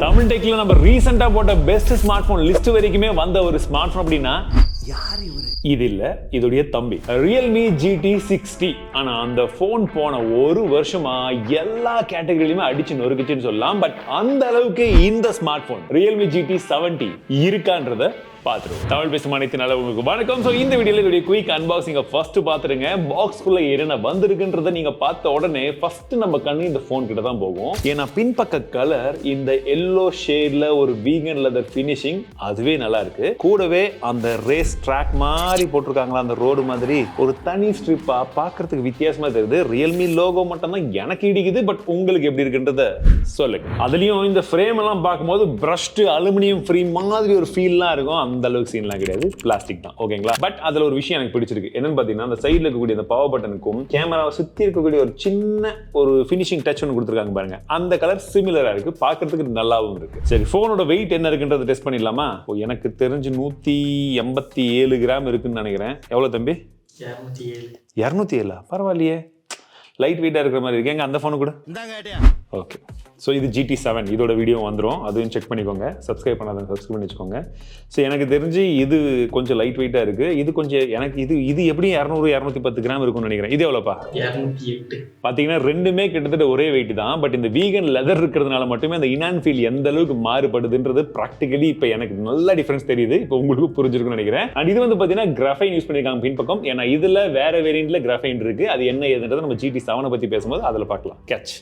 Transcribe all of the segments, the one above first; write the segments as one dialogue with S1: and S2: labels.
S1: தமிழ் டெக்ல நம்ம ரீசெண்டா போட்ட பெஸ்ட் ஸ்மார்ட் போன் லிஸ்ட் வரைக்குமே வந்த ஒரு ஸ்மார்ட் போன் அப்படின்னா இது இல்ல, இதோடைய தம்பி Realme GT 60. ஆனா அந்த போன் போன ஒரு வருஷமா எல்லா கேட்டகரியிலுமே அடிச்சு நொறுக்குச்சுன்னு சொல்லலாம். பட் அந்த அளவுக்கு இந்த ஸ்மார்ட் போன் Realme GT 70 இருக்கான்றத பாத்துருவோம். தமிழ் பேசும் அனைத்து நல்லவங்களுக்கு வணக்கம். சோ இந்த வீடியோல இதோட குயிக் அன்பாக்சிங்க ஃபர்ஸ்ட் பாத்துருங்க. பாக்ஸ்க்குள்ள என்ன வந்திருக்குன்றத நீங்க பார்த்த உடனே ஃபர்ஸ்ட் நம்ம கண்ணு இந்த போன் கிட்ட தான் போகும். ஏன்னா பின்பக்க கலர் இந்த எல்லோ ஷேட்ல ஒரு வீகன் லெதர் ஃபினிஷிங், அதுவே நல்லா இருக்கு. கூடவே அந்த ரேஸ் ட்ராக் மாதிரி போட்டிருக்காங்களா, அந்த ரோடு மாதிரி ஒரு தனி ஸ்ட்ரிப்பா பார்க்கிறதுக்கு வித்தியாசமா தெரியுது. ரியல்மி லோகோ மட்டும் தான் எனக்கு இடிக்குது. பட் உங்களுக்கு எப்படி இருக்குன்றத சொல்லுங்க. அதுலயும் இந்த ஃப்ரேம் எல்லாம் பார்க்கும்போது பிரஷ்டு அலுமினியம் ஃப்ரீ மாதிரி ஒரு ஃபீல்லாம் இருக்கும். அந்த அளவுக்கு சீன்லாம் கிடையாது, பிளாஸ்டிக் தான். ஓகேங்களா? பட் அதுல ஒரு விஷயம் எனக்கு பிடிச்சிருக்கு. என்னன்னு பாத்தீங்கன்னா, அந்த சைடுல இருக்கக்கூடிய அந்த பவர் பட்டனுக்கும் கேமராவை சுத்தி இருக்கக்கூடிய ஒரு சின்ன ஒரு ஃபினிஷிங் டச் ஒன்று கொடுத்துருக்காங்க பாருங்க. அந்த கலர் சிமிலரா இருக்கு, பார்க்கிறதுக்கு நல்லாவும் இருக்கு. சரி, போனோட வெயிட் என்ன இருக்குன்றத டெஸ்ட் பண்ணிடலாமா? எனக்கு தெரிஞ்சு 187 கிராம் இருக்குன்னு நினைக்கிறேன். எவ்வளவு தம்பி? 207. பரவாயில்லையே, லைட் வெயிட்டா இருக்கிற மாதிரி இருக்கு. எங்க அந்த போனு கூட ஓகே. ஸோ இது GT7, இதோட வீடியோ வந்துடும், அதுவும் செக் பண்ணிக்கோங்க. சப்ஸ்கிரைப் பண்ணாதவங்க சப்ஸ்கிரைப் பண்ணி வச்சுக்கோங்க. ஸோ எனக்கு தெரிஞ்சு இது கொஞ்சம் லைட் வெயிட்டாக இருக்குது. இது கொஞ்சம் எனக்கு இது எப்படியும் 200-210 கிராம் இருக்கும்னு நினைக்கிறேன். இது எவ்வளோப்பா? 208. பார்த்தீங்கன்னா ரெண்டுமே கிட்டத்தட்ட ஒரே வெயிட் தான். பட் இந்த வீகன் லெதர் இருக்கிறதுனால மட்டுமே அந்த இனான் ஃபீல் எந்த அளவுக்கு மாறுபடுதுன்றது ப்ராக்டிகலி இப்போ எனக்கு நல்ல டிஃபரன்ஸ் தெரியுது. இப்போ உங்களுக்கு புரிஞ்சிருக்குன்னு நினைக்கிறேன். அண்ட் இது வந்து பார்த்தீங்கன்னா கிராஃபைன் யூஸ் பண்ணியிருக்காங்க பின்பக்கம். ஏன்னா இதில் வேற வேரியண்ட்ல கிராஃபைன் இருக்குது. அது என்ன ஏதுன்றதை நம்ம GT7 பற்றி பேசும்போது அதில் பார்க்கலாம். கேட்ச்.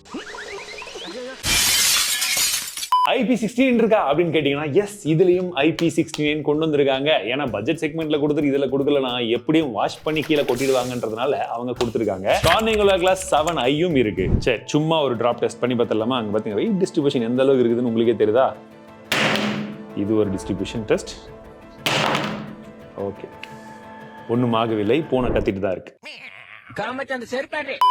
S1: IP16 இருக்கா அப்படின்னு கேட்டீங்கன்னா, எஸ், இதுலயும் IP16 கொண்டு வந்திருக்காங்க. ஏன்னா பட்ஜெட் செக்மெண்ட்ல கொடுத்துட்டு இதுல கொடுக்கலனா எப்படியும் வாஷ் பண்ணி கீழே கொட்டிடுவாங்கன்றதுனால அவங்க கொடுத்துருக்காங்க. கார்னிங்குலர் கிளாஸ் 7i இருக்கு. சரி, சும்மா ஒரு டிராப் டெஸ்ட் பண்ணி பார்த்தலாமா? அங்க பாத்தீங்க வெயிட் டிஸ்ட்ரிபியூஷன் எந்த அளவுக்கு இருக்குதுன்னு உங்களுக்கே தெரியுதா? இது ஒரு டிஸ்ட்ரிபியூஷன் டெஸ்ட். ஓகே, ஒன்னும் ஆகவில்லை, போன கத்திட்டு தான் இருக்கு.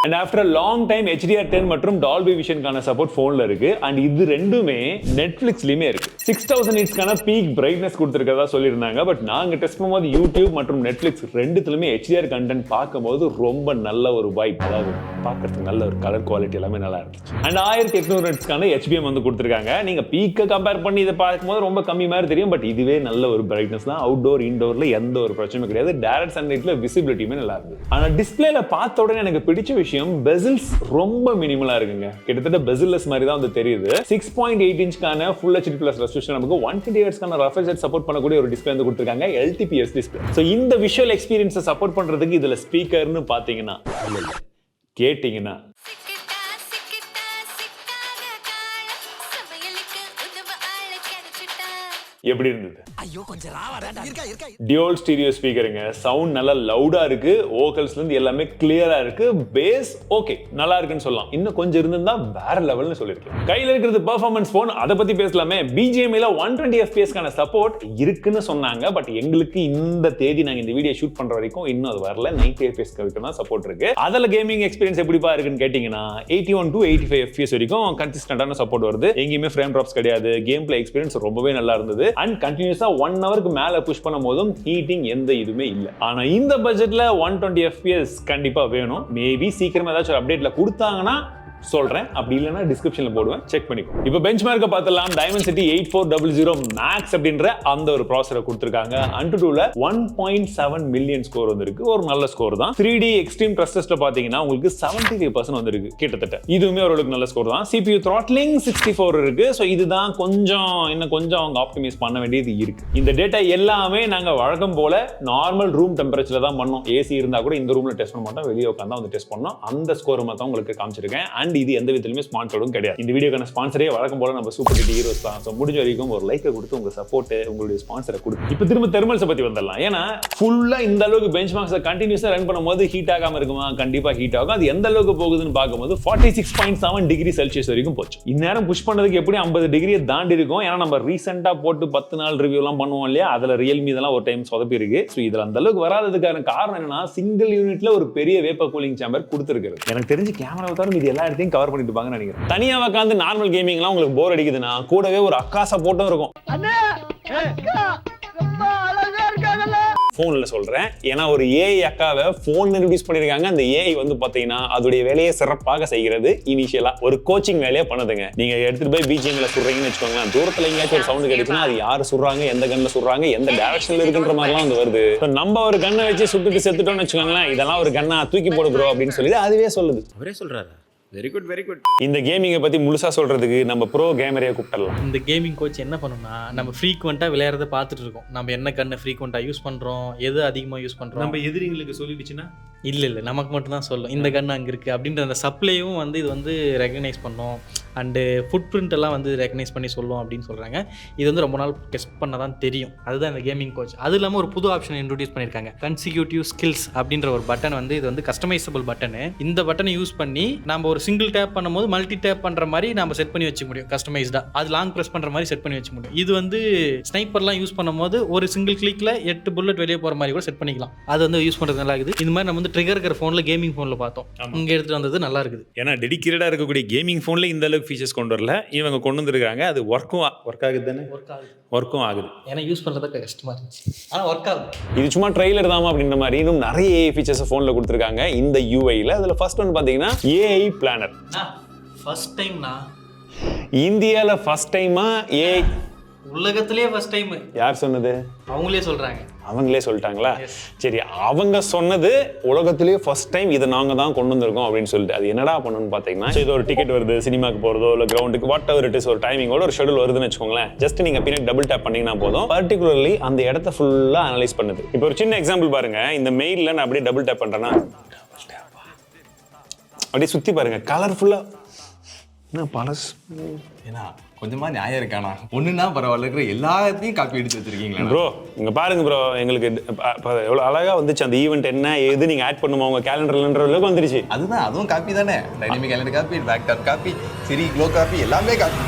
S1: And after a long time HDR10 மற்றும் Dolby Visionக்கான சப்போர்ட் போன்ல இருக்கு. அண்ட் இது ரெண்டுமே நெட்ஃபிளிக்ஸ்லயுமே இருக்கு. 6000 nitsக்கான பீக் பிரைட்னஸ் கொடுத்திருக்கதா சொல்லியிருந்தாங்க. பட் நாங்க டெஸ்ட் பண்ணும்போது யூடியூப் மற்றும் நெட்ஃபிளிக்ஸ் ரெண்டுத்துலயுமே HDR கண்டென்ட் பார்க்கும்போது ரொம்ப நல்ல ஒரு வைப், அதாவது பார்க்கறதுக்கு நல்ல ஒரு கலர் குவாலிட்டி எல்லாமே நல்லா இருந்துச்சு. அண்ட் 1800 nitsக்கான HBM வந்து கொடுத்திருக்காங்க. நீங்க பீக்கை கம்பேர் பண்ணி இதை பார்க்கும்போது ரொம்ப கம்மி மாதிரி தெரியும். பட் இதுவே நல்ல ஒரு பிரைட்னஸ் தான். அவுட்டோர் இன்டோர்ல எந்த ஒரு பிரச்சனையும் கிடையாது. டைரக்ட் சன்லைட்ல விசிபிலிட்டியுமே நல்லா இருக்கு. ஆனா டிஸ்பிளேல பார்த்த உடனே எனக்கு பிடிச்ச விஷயம் பெசில்ஸ் ரொம்ப மினிமலா இருக்குங்க. கிட்டத்தட்ட பெசில்லெஸ் மாதிரி தான் வந்து தெரியுது. 6.8 இன்ச்க்கான ஃபுல் HD பிளஸ் ரெசல்யூஷன், நமக்கு 120 ஹெர்ட்ஸ்க்கான ரெஃப்ரெஷ் சப்போர்ட் பண்ணக்கூடிய ஒரு டிஸ்பிளே வந்து கொடுத்திருக்காங்க. LTPS display. சோ இந்த விஷுவல் எக்ஸ்பீரியன்ஸை சப்போர்ட் பண்றதுக்கு இதுல ஸ்பீக்கர்னு பாத்தீங்கன்னா கேட்டீங்கன்னா எப்படி இருந்தது? Dual stereo ஸ்பீக்கருங்க. சவுண்ட் நல்லா லவுடா இருக்கு. வோக்கல்ஸ்ல இருந்து எல்லாமே கிளியரா இருக்கு. பேஸ் ஓகே, நல்லா இருக்குன்னு சொல்லலாம். இன்னும் கொஞ்சம் இருந்திருந்தா வேற லெவல்னு சொல்லிருக்கேன். கையில இருக்கிறது பெர்ஃபார்மன்ஸ் போன், அதை பத்தி பேசலாமே. BGMல 120 FPS சப்போர்ட் இருக்குன்னு சொன்னாங்க. பட் எங்களுக்கு இந்த தேதி நாங்க இந்த வீடியோ ஷூட் பண்ற வரைக்கும் இன்னும் அது வரல. 90 FPS தான் சப்போர்ட் இருக்கு. அதுல கேமிங் எக்ஸ்பீரியன்ஸ் எப்படிப்பா இருக்குன்னு கேட்டீங்கன்னா 81 to 85 FPS வரைக்கும் கன்சிஸ்டன்டான சப்போர்ட் வருது. எங்கேயுமே ஃப்ரேம் டிராப்ஸ் கிடையாது. கேம் பிளே எக்ஸ்பீரியன்ஸ் ரொம்பவே நல்லா இருந்தது. அண்ட் கண்டினியூஸா 1 ஹவருக்கு மேல புஷ் பண்ணும் போதும் ஹீட்டிங் எந்த இதுமே இல்ல. ஆனா இந்த பட்ஜெட்ல 120 FPS கண்டிப்பா வேணும். மேபி சீக்கிரமா ஏதாச்சும் அப்டேட்ல கொடுத்தாங்கன்னா சொல்றேன். அப்படி இல்லைன்னா டிஸ்கிரிப்ஷன்ல போடுவேன், செக் பண்ணிக்கோ. இப்போ பெஞ்ச்மார்க்க பார்த்தலாம். Dimensity 8400 Max அப்படின்ற அந்த ஒரு ப்ராசஸரை கொடுத்திருக்காங்க. AnTuTuல 1.7 மில்லியன் ஸ்கோர் வந்திருக்கு. ஒரு நல்ல ஸ்கோர் தான். 3D எக்ஸ்ட்ரீம் ட்ரஸ்ட் டெஸ்ட்ல பாத்தீங்கன்னா உங்களுக்கு 75% வந்திருக்கு கிட்டத்தட்ட. இதுவுமே ஓரளவுக்கு நல்ல ஸ்கோர் தான். CPU throttling 64 இருக்கு. சோ இதுதான் இன்னும் கொஞ்சம் அவங்க ஆப்டிமைஸ் பண்ண வேண்டியது இருக்கு. இந்த டேட்டா எல்லாமே நாங்க வழக்கம் போல நார்மல் ரூம் டெம்பரேச்சர்ல தான் பண்ணோம். ஏசி இருந்தா கூட இந்த ரூம்ல டெஸ்ட் பண்ண மாட்டோம், வெளியே உட்கார்ந்தா வந்து டெஸ்ட் பண்ணோம். அந்த ஸ்கோர் மட்டும் உங்களுக்கு காமிச்சிருக்கேன். அண்ட் இது எந்த விதத்திலுமே ஸ்பான்சர்டும் கிடையாது. இந்த வீடியோக்கான ஸ்பான்சரே வழக்கம் போல நம்ம சூப்பர் டிடி ஹீரோஸ் தான். சோ முடிஞ்ச வரைக்கும் ஒரு லைக்கை கொடுத்து உங்க சப்போர்ட், உங்களுடைய ஸ்பான்சரை கொடுத்து. இப்போ திரும்ப தெர்மல்ஸ் பத்தி வந்துடலாம். ஏன்னா ஃபுல்லா இந்த அளவுக்கு பெஞ்ச்மார்க்ஸை கண்டினியூஸா ரன் பண்ணும்போது ஹீட் ஆகாம இருக்குமா? கண்டிப்பா ஹீட் ஆகும். அது எந்த அளவுக்கு போகுதுன்னு பார்க்கும்போது 46.7 டிகிரி செல்சியஸ் வரைக்கும் போச்சு. இந்நேரம் புஷ் பண்ணதுக்கு எப்படி 50 டிகிரியை தாண்டி இருக்கும். ஏன்னா நம்ம ரீசெண்டா போட்டு 10 நாள் ரிவ்யூ எல்லாம் பண்ணுவோம் இல்லையா? அதுல ரியல்மி இதெல்லாம் ஒரு டைம் சொதப்பி இருக்கு. ஸோ இதுல அந்த அளவுக்கு வராததுக்கான காரணம் என்னன்னா, சிங்கிள் யூனிட்ல ஒரு பெரிய வேப்பர் கூலிங் சேம்பர் கொடுத்துருக்கு. எனக்கு தெரிஞ்சு கேமரா தவிர இது எல்லா இடத்தையும் கவர் பண்ணிட்டு பாங்க நினைக்கிறேன். தனியா உட்கார்ந்து நார்மல் கேமிங் எல்லாம் உங்களுக்கு போர் அடிக்குதுன்னா கூடவே ஒரு அக்கா சப்போர்ட்டும் இருக்கும். ஃபோனில் சொல்கிறேன். ஏன்னா ஒரு ஏஐ அக்காவை ஃபோன் இன்ட்ரடியூஸ் பண்ணியிருக்காங்க. அந்த ஏஐ வந்து பார்த்தீங்கன்னா அதோடைய வேலையை சிறப்பாக செய்கிறது. இனிஷியலாக ஒரு கோச்சிங் வேலையை பண்ணுதுங்க. நீங்கள் எடுத்துகிட்டு போய் பிஜிஎம்ல சுடுறீங்கன்னு வச்சுக்கோங்களேன், தூரத்தில் எங்கேயாச்சும் ஒரு சவுண்டு கிடைச்சுன்னா அது யார் சுடுறாங்க, எந்த கண்ணில் சுடுறாங்க, எந்த டைரக்ஷனில் இருக்குன்ற மாதிரிலாம் வந்து வருது. நம்ம ஒரு கண்ணை வச்சு சுட்டுட்டு செத்துட்டோம்னு வச்சுக்கோங்களேன், இதெல்லாம் ஒரு கண்ணா தூக்கி போடு ப்ரோ அப்படின்னு சொல்லி அதுவே சொல்லுது.
S2: அவரே சொல்றாரு. Very good very good.
S1: இந்த கேமிங்கை பற்றி முழுசாக சொல்கிறதுக்கு நம்ம ப்ரோ கேமரையை கூப்பிடலாம்.
S3: இந்த கேமிங் கோச் என்ன பண்ணணும்னா, நம்ம ஃப்ரீக்வெண்ட்டாக விளையாடுறத பார்த்துட்டு இருக்கோம். நம்ம என்ன கண்ணை ஃப்ரீக்வெண்ட்டாக யூஸ் பண்ணுறோம், எது அதிகமாக யூஸ் பண்ணுறோம்.
S2: நம்ம எதிரிங்களுக்கு சொல்லிடுச்சுன்னா
S3: இல்லை நமக்கு மட்டும் தான் சொல்லும் இந்த கண்ணு அங்கே இருக்குது அப்படின்ற அந்த சப்ளையும் வந்து இது வந்து ரெகனைஸ் பண்ணோம். அண்டு ஃபுட் பிரிண்ட் எல்லாம் வந்து ரெகனைஸ் பண்ணி சொல்லும் அப்படின்னு சொல்கிறாங்க. இது வந்து ரொம்ப நாள் டெஸ்ட் பண்ண தான் தெரியும். அதுதான் இந்த கேமிங் கோச். அது இல்லாமல் ஒரு புது ஆப்ஷன் இன்ட்ரோடியூஸ் பண்ணியிருக்காங்க, கன்சிக்யூட்டிவ் ஸ்கில்ஸ் அப்படின்ற ஒரு பட்டன் வந்து இது வந்து கஸ்டமைசபிள் பட்டனு. இந்த பட்டனை யூஸ் பண்ணி நம்ம ஒரு சிங்கிள் டேப் பண்ணும்போது மல்டி டேப் பண்ணுற மாதிரி நம்ம செட் பண்ணி வச்சுக்க முடியும். கஸ்டமைஸ்டாக அது லாங் ப்ரெஸ் பண்ணுற மாதிரி செட் பண்ணி வச்சுக்க முடியும். இது வந்து ஸ்னைப்பர்லாம் யூஸ் பண்ணும்போது ஒரு சிங்கிள் கிளிக்கில் 8 புல்லட் வெளியே போகிற மாதிரி கூட செட் பண்ணிக்கலாம். அது வந்து யூஸ் பண்ணுறது நல்லா இருக்குது. இந்த மாதிரி நம்ம வந்து ட்ரிகர் இருக்கிற ஃபோனில் கேமிங் ஃபோனில் பார்த்தோம், இங்கே எடுத்துகிட்டு வந்தது நல்லா இருக்குது.
S2: ஏன்னா டெடிக்கேட்டடாக இருக்கக்கூடிய கேமிங் ஃபோனில் இந்த அளவுக்கு ஃபீச்சர்ஸ் கொண்டு வரல, இவங்க கொண்டு வந்துருக்காங்க. அது ஒர்க் ஆகுது தானே, ஒர்க்கும் ஆகுது.
S3: ஏன்னா யூஸ் பண்ணுறதுக்கு கஷ்டமாக இருந்துச்சு, ஆனால் ஒர்க் ஆகுது.
S1: இது சும்மா ட்ரெய்லர் தாமா அப்படின்ற மாதிரி இன்னும் நிறைய ஏஐ ஃபீச்சர்ஸ் ஃபோனில் கொடுத்துருக்காங்க இந்த யூஐயில். அதில் ஃபர்ஸ்ட் ஒன்று பார்த்தீங்கன்னா ஏஐ பிளானர்.
S3: ஃபர்ஸ்ட் டைம்னா
S1: இந்தியாவில் ஃபர்ஸ்ட் டைமா ஏஐ,
S3: உலகத்திலே ஃபர்ஸ்ட் டைம்.
S1: யார் சொன்னது?
S3: அவங்களே சொல்கிறாங்க.
S1: அவங்களே சொல்லிட்டாங்களா? சரி, அவங்க சொன்னது உலகத்திலேயே ஃபர்ஸ்ட் டைம் இதை நாங்கள் தான் கொண்டு வந்திருக்கோம் அப்படின்னு சொல்லிட்டு அது என்னடா பண்ணணும்னு பார்த்தீங்கன்னா, இது ஒரு டிக்கெட் வருது, சினிமாக்கு போகிறதோ இல்லை கிரவுண்டுக்கு வாட் எவர் இட் இஸ், ஒரு டைமிங்கோட ஒரு ஷெடியூல் வருதுன்னு வச்சுக்கோங்களேன். ஜஸ்ட் நீங்கள் பின்னாடி டபுள் டேப் பண்ணீங்கன்னா போதும், பர்டிகுலர்லி அந்த இடத்த ஃபுல்லாக அனலைஸ் பண்ணுது. இப்போ ஒரு சின்ன எக்ஸாம்பிள் பாருங்க, இந்த மெயிலில் நான் அப்படியே டபுள் டேப் பண்ணுறேன்னா அப்படியே சுற்றி பாருங்க, கலர்ஃபுல்லாக என்ன பழசு.
S4: ஏன்னா கொஞ்சமா நியாயம் இருக்கானா? ஒண்ணுன்னா பரவாயில்ல, இருக்கிற எல்லாத்தையும் காப்பி எடுத்து வச்சிருக்கீங்களா
S1: ப்ரோ? இங்க பாருங்க ப்ரோ, எங்களுக்கு எவ்வளவு அழகா வந்துச்சு அந்த ஈவெண்ட், என்ன ஏது நீங்க ஆட் பண்ணுமா உங்க கேலண்டர்லன்ற அளவுக்கு வந்துருச்சு.
S4: அதுதான், அதுவும் காப்பி தானே. Dynamic calendar copy, back tap copy, Siri glow copy, எல்லாமே காப்பி.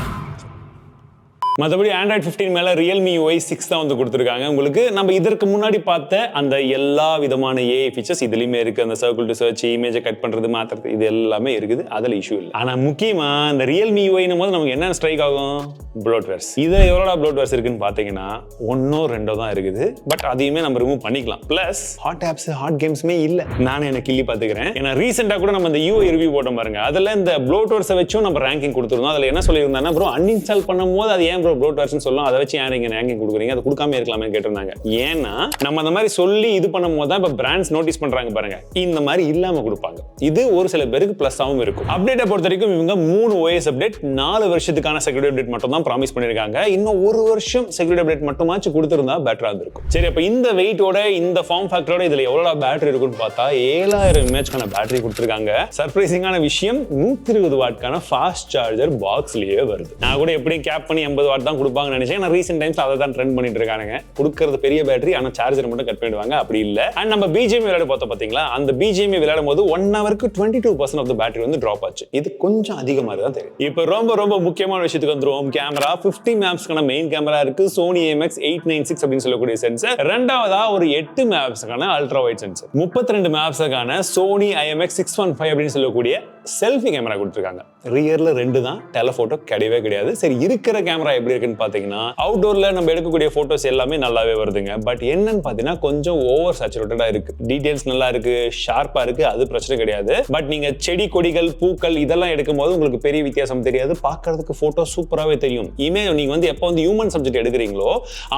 S1: மற்றபடி ஆண்ட்ராய்ட் 15 மேலே Realme UI 6 தான் வந்து கொடுத்துருக்காங்க உங்களுக்கு. நம்ம இதற்கு முன்னாடி பார்த்த அந்த எல்லா விதமான ஏஐ ஃபீச்சர்ஸ் இதுலையுமே இருக்குது. அந்த சர்க்கிள் டு சர்ச், இமேஜை கட் பண்ணுறது, மாற்றுறது, இது எல்லாமே இருக்குது. அதில் இஷ்யூ இல்லை. ஆனால் முக்கியமாக இந்த Realme UIன்னும் போது நமக்கு என்ன ஸ்ட்ரைக் ஆகும்? ப்ளோட்வேர்ஸ். இதில் எவ்வளோடா ப்ளோட்வேர்ஸ் இருக்குன்னு பார்த்தீங்கன்னா 1 or 2 தான் இருக்குது. பட் அதையுமே நம்ம ரிமூவ் பண்ணிக்கலாம். ப்ளஸ் ஹாட் ஆப்ஸ், ஹாட் கேம்ஸுமே இல்லை. நானே எனக்கு கிள்ளி பார்த்துக்கிறேன். ஏன்னா ரீசெண்டாக கூட நம்ம இந்த UI ரிவ்யூ போட்டோம் பாருங்க, அதில் இந்த ப்ளோட்வேர்ஸை வச்சும் நம்ம ரேங்கிங் கொடுத்துருந்தோம். அதில் என்ன சொல்லியிருந்தாங்கன்னா, ப்ரோ அன்இன்ஸ்டால் பண்ணும்போது அது ஏன் ப்ளோட் வெர்ஷன் சொல்லலாம், அதை வச்சு ஏன் நீங்க ரேங்கிங் கொடுக்குறீங்க, அதை கொடுக்காம இருக்கலாமே கேட்டிருந்தாங்க. ஏன்னா நம்ம அந்த மாதிரி சொல்லி இது பண்ணும்போது தான் இப்போ பிராண்ட்ஸ் நோட்டீஸ் பண்றாங்க பாருங்க, இந்த மாதிரி இல்லாம கொடுப்பாங்க. இது ஒரு சில பேருக்கு பிளஸ்ஸாவும் இருக்கும். அப்டேட்டை பொறுத்த வரைக்கும் இவங்க 3 OS அப்டேட், 4 வருஷத்துக்கான செக்யூரிட்டி அப்டேட் மட்டும் தான் ப்ராமிஸ் பண்ணிருக்காங்க. இன்னும் 1 வருஷம் செக்யூரிட்டி அப்டேட் மட்டுமாச்சு கொடுத்திருந்தா பெட்டரா இருக்கும். சரி, அப்ப இந்த வெயிட்டோட இந்த ஃபார்ம் ஃபேக்டரோட இதுல எவ்வளவு பேட்டரி இருக்குன்னு பார்த்தா 7000 mAhக்கான பேட்டரி கொடுத்திருக்காங்க. சர்ப்ரைசிங்கான விஷயம், 120 வாட்கான ஃபாஸ்ட் சார்ஜர் பாக்ஸ்லயே வருது. நான் கூட எப்படியும் கேப் பண்ணி 80 வாட் தான் கொடுப்பாங்க நினைச்சேன். நான் ரீசென்ட் டைம்ஸ் அதை தான் ட்ரெண்ட் பண்ணிட்டு இருக்காங்க. கொடுக்கிறது பெரிய பேட்டரி, ஆனா சார்ஜர் மட்டும் கட் பண்ணிடுவாங்க. அப்படி இல்ல. அண்ட் நம்ம பிஜிஎம் விளையாட பார்த்தோம் பாத்தீங்களா, அந்த பிஜிஎம் விளையாடும் போது 1 ஹவருக்கு 22% ஆஃப் தி பேட்டரி வந்து டிராப் ஆச்சு. இது கொஞ்சம் அதிகமா தான் தெரியும். இப்போ ரொம்ப முக்கியமான விஷயத்துக்கு வந்துருவோம். கேமரா 50 மெகாபிக்சல்கான மெயின் கேமரா இருக்கு. Sony IMX896 அப்படின்னு சொல்லக்கூடிய சென்சர். ரெண்டாவதா ஒரு 8 மெகாபிக்சல்கான அல்ட்ரா வைட் சென்சர். 32 மெகாபிக்சல்கான Sony IMX615 அப்படின்னு சொல்லக்கூடிய செல்ஃபி கேமரா கொடுத்திருக்காங்க. ரியர்ல 2 தான், டெலஃபோட்டோ கிடையவே கிடையாது. சரி, இருக்கிற கேமரா எப்படி இருக்குன்னு பாத்தீங்கன்னா, அவுட்டோர்ல நம்ம எடுக்கக்கூடிய போட்டோஸ் எல்லாமே நல்லாவே வருதுங்க. பட் என்னன்னு பாத்தீங்கன்னா கொஞ்சம் ஓவர் சேச்சுரேட்டடா இருக்கு. டீடைல்ஸ் நல்லா இருக்கு, ஷார்ப்பா இருக்கு, அது பிரச்சனை கிடையாது. பட் நீங்க செடி கொடிகள் பூக்கள் இதெல்லாம் எடுக்கும் போது உங்களுக்கு பெரிய வித்தியாசம் தெரியாது. பார்க்கிறதுக்கு போட்டோ சூப்பராகவே தெரியும். இமேஜ் நீங்க வந்து எப்போ வந்து ஹியூமன் சப்ஜெக்ட் எடுக்கிறீங்களோ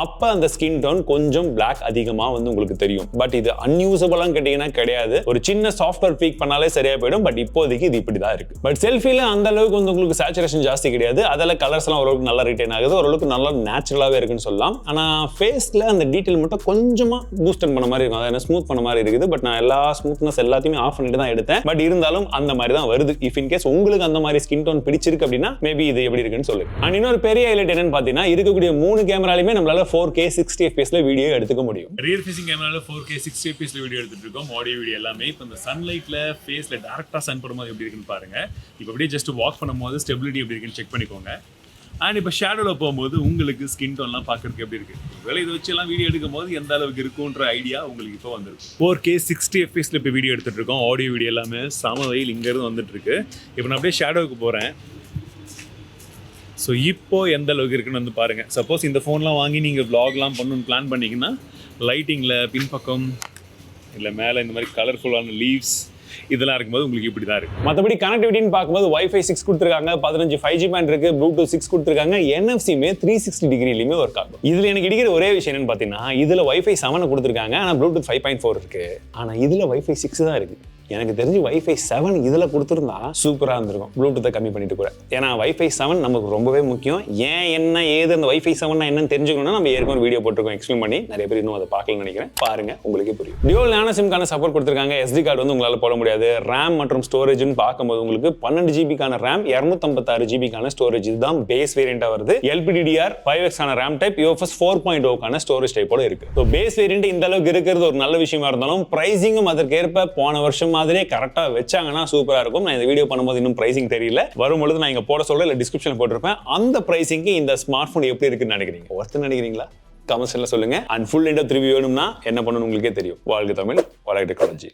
S1: அப்ப அந்த ஸ்கின் டோன் கொஞ்சம் பிளாக் அதிகமா வந்து உங்களுக்கு தெரியும். பட் இது அன்யூசபிளான்னு கேட்டீங்கன்னா கிடையாது. ஒரு சின்ன சாஃப்ட்வேர் ட்வீக் பண்ணாலே சரியா போயிடும். பட் இப்போதைக்கு இது இப்படிதான் இருக்கு. பட் செல்ஃபில அந்த அளவுக்கு வந்து உங்களுக்கு சேச்சுரேஷன் ஜாஸ்தி கிடையாது. அதெல்லாம் கலர்ஸ் எல்லாம் ஓரளவுக்கு நல்லா ரிட்டைன் ஆகுது, ஓரளவுக்கு நல்லா நேச்சுரலாவே இருக்குன்னு சொல்லலாம். ஆனா ஃபேஸ்ல அந்த டீடைல் மட்டும் கொஞ்சமா பூஸ்டன் பண்ண மாதிரி இருக்கும், அதாவது ஸ்மூத் பண்ண மாதிரி இருக்குது. பட் நான் எல்லா ஸ்மூத்னஸ் எல்லாத்தையுமே ஆஃப் பண்ணிட்டு தான் எடுத்தேன். பட் இருந்தாலும் அந்த மாதிரி தான் வருது. இஃப் இன் கேஸ் உங்களுக்கு அந்த மாதிரி ஸ்கின் டோன் பிடிச்சிருக்கு அப்படின்னா மேபி இது எப்படி இருக்குன்னு சொல்லுங்க. அண்ட் இன்னொரு பெரிய ஹைலைட் என்னன்னு பாத்தீங்கன்னா, இருக்கக்கூடிய 3 கேமராலையுமே நம்மளால 4K 60 FPS வீடியோ எடுத்துக்க முடியும்.
S2: ரியர் ஃபேசிங் கேமரால 4K 60 FPS வீடியோ எடுத்துட்டு இருக்கோம். ஆடியோ வீடியோ எல்லாமே இப்போ இந்த சன்லைட்ல ஃபேஸ்ல டைரக்டா சன் படும்போது எப்படி இருக்குன்னு பாருங்க. இப்போ அப்படியே ஜஸ்ட் வாக் பண்ணும்போது ஸ்டெபிலிட்டி எப்படி இருக்குன்னு செக் பண்ணிக்கோங்க. அண்ட் இப்போ ஷேடோவில் போகும்போது உங்களுக்கு ஸ்கின் டோன்லாம் பார்க்கறதுக்கு எப்படி இருக்கு, வேலை இதை வச்சு எல்லாம் வீடியோ எடுக்கும் போது எந்த அளவுக்கு இருக்குன்ற ஐடியா உங்களுக்கு இப்போ வந்துருக்கு. 4K 60 FPS இப்போ வீடியோ எடுத்துட்டு இருக்கோம். ஆடியோ வீடியோ எல்லாமே சம வெயில் இங்கேருந்து வந்துட்டு இருக்கு. இப்போ நான் அப்படியே ஷேடோவுக்கு போகிறேன். ஸோ இப்போ எந்த அளவுக்கு இருக்குன்னு வந்து பாருங்கள். சப்போஸ் இந்த ஃபோன்லாம் வாங்கி நீங்கள் விளாக்லாம் பண்ணணும்னு பிளான் பண்ணிங்கன்னா லைட்டிங்கில் பின்பக்கம் இல்லை மேலே இந்த மாதிரி கலர்ஃபுல்லான லீவ்ஸ் இதெல்லாம் இருக்கும்போது உங்களுக்கு இப்படி தான் இருக்கு.
S1: மற்றபடி கனெக்டிவிட்டின்னு பார்க்கும்போது Wi-Fi 6 கொடுத்துருக்காங்க, 15 5G பேண்ட் இருக்கு, Bluetooth 6 கொடுத்துருக்காங்க, NFC-மே 360 டிகிரிலையுமே ஒர்க் ஆகும். இதுல எனக்கு இடிக்கிற ஒரே விஷயம் என்னன்னு பார்த்தீங்கன்னா, இதுல Wi-Fi 7 கொடுத்துருக்காங்க, ஆனால் Bluetooth 5.4 இருக்கு. ஆனால் இதுல Wi-Fi 6 தான் இருக்கு. எனக்கு தெரிஞ்சு Wi-Fi 7 இதுல கொடுத்துருந்தா சூப்பரா இருந்திருக்கும், ப்ளூடூத்தை கம்மி பண்ணிட்டு கூட. ஏன்னா Wi-Fi 7 நமக்கு ரொம்பவே முக்கியம். ஏன் என்ன ஏது அந்த Wi-Fi 7 என்னன்னு தெரிஞ்சுக்கணும்னா நம்ம ஏற்கனவே வீடியோ போட்டிருக்கோம் எக்ஸ்பிளைன் பண்ணி. நிறைய பேர் இன்னும் அதை பார்க்கலன்னு நினைக்கிறேன், பாருங்க உங்களுக்கே புரியும். டியூவல் நானோ சிம்கான சப்போர்ட் கொடுத்துருக்காங்க. SD கார்டு வந்து உங்களால போட முடியாது. RAM மற்றும் ஸ்டோரேஜ்னு பார்க்கும்போது உங்களுக்கு 12 GB RAM, 256 GB ஸ்டோரேஜ், இதுதான் பேஸ் வேரியண்டா வருது. LPDDR 5X RAM type, UFS 4.0 storage டைப்போட இருக்கு. ஸோ பேஸ் வேரியண்ட் இந்த அளவுக்கு இருக்கிறது ஒரு நல்ல விஷயமா இருந்தாலும் பிரைசிங்கும் அதற்கேற்ப போன வருஷம் மாதிரியே கரெக்டா வச்சாங்கன்னா சூப்பரா இருக்கும். நான் இந்த வீடியோ பண்ணும்போது இன்னும் பிரைசிங் தெரியல, வரும்பொழுது நான் இங்க போட சொல்றேன், இல்ல டிஸ்கிரிப்ஷன்ல போட்டிருப்பேன். அந்த பிரைசிங்க்கு இந்த ஸ்மார்ட் போன் எப்படி இருக்குன்னு நினைக்கிறீங்க? ஒருத்தர் நினைக்கிறீங்களா? கமெண்ட்ஸ்ல சொல்லுங்க. And full in depth review வேணும்னா என்ன பண்ணணும் உங்களுக்கே தெரியும். வாழ்க தமிழ், வாழ்க டெக்னாலஜி.